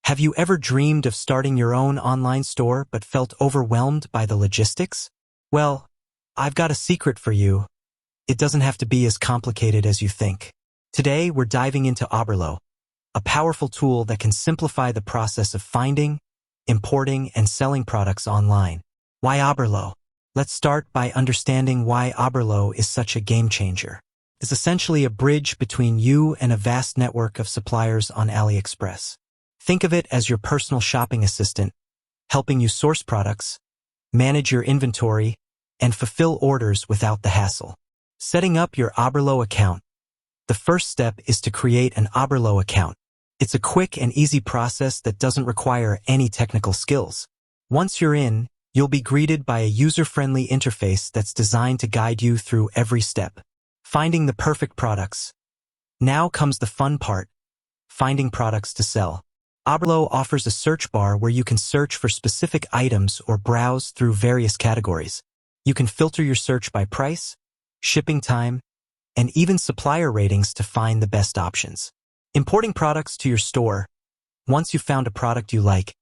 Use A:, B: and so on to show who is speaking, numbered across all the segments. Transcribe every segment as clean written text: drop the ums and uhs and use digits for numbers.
A: Have you ever dreamed of starting your own online store but felt overwhelmed by the logistics? Well, I've got a secret for you. It doesn't have to be as complicated as you think. Today, we're diving into Oberlo, a powerful tool that can simplify the process of finding, importing, and selling products online. Why Oberlo? Let's start by understanding why Oberlo is such a game changer. It's essentially a bridge between you and a vast network of suppliers on AliExpress. Think of it as your personal shopping assistant, helping you source products, manage your inventory, and fulfill orders without the hassle. Setting up your Oberlo account. The first step is to create an Oberlo account. It's a quick and easy process that doesn't require any technical skills. Once you're in, you'll be greeted by a user-friendly interface that's designed to guide you through every step. Finding the perfect products. Now comes the fun part, finding products to sell. Oberlo offers a search bar where you can search for specific items or browse through various categories. You can filter your search by price, shipping time, and even supplier ratings to find the best options. Importing products to your store. Once you've found a product you like,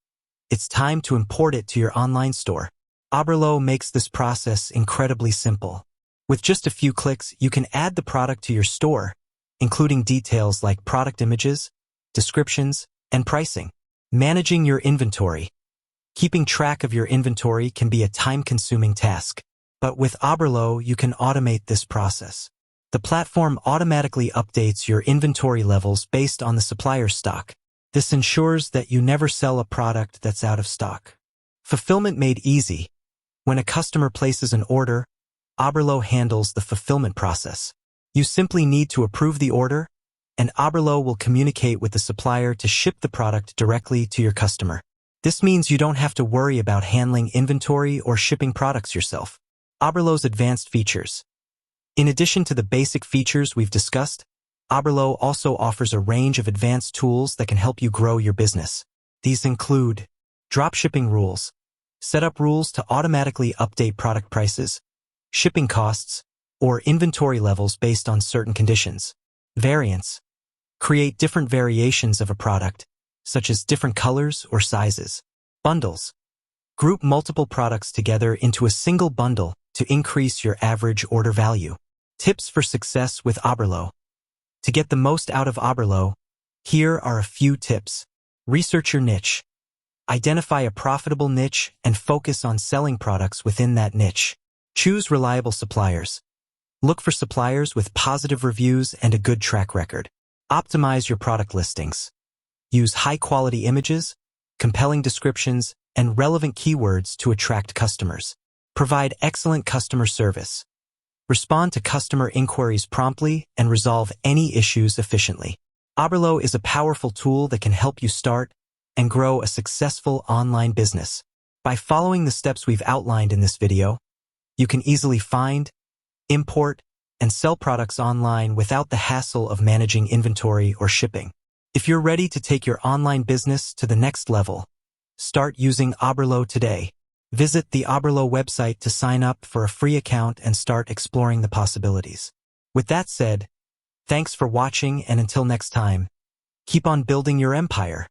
A: it's time to import it to your online store. Oberlo makes this process incredibly simple. With just a few clicks, you can add the product to your store, including details like product images, descriptions, and pricing. Managing your inventory. Keeping track of your inventory can be a time-consuming task, but with Oberlo, you can automate this process. The platform automatically updates your inventory levels based on the supplier's stock. This ensures that you never sell a product that's out of stock. Fulfillment made easy. When a customer places an order, Oberlo handles the fulfillment process. You simply need to approve the order, and Oberlo will communicate with the supplier to ship the product directly to your customer. This means you don't have to worry about handling inventory or shipping products yourself. Oberlo's advanced features. In addition to the basic features we've discussed, Oberlo also offers a range of advanced tools that can help you grow your business. These include dropshipping rules. Set up rules to automatically update product prices, shipping costs, or inventory levels based on certain conditions. Variants. Create different variations of a product, such as different colors or sizes. Bundles. Group multiple products together into a single bundle to increase your average order value. Tips for success with Oberlo. To get the most out of Oberlo, here are a few tips. Research your niche. Identify a profitable niche and focus on selling products within that niche. Choose reliable suppliers. Look for suppliers with positive reviews and a good track record. Optimize your product listings. Use high-quality images, compelling descriptions, and relevant keywords to attract customers. Provide excellent customer service. Respond to customer inquiries promptly and resolve any issues efficiently. Oberlo is a powerful tool that can help you start and grow a successful online business. By following the steps we've outlined in this video, you can easily find, import, and sell products online without the hassle of managing inventory or shipping. If you're ready to take your online business to the next level, start using Oberlo today. Visit the Oberlo website to sign up for a free account and start exploring the possibilities. With that said, thanks for watching, and until next time, keep on building your empire.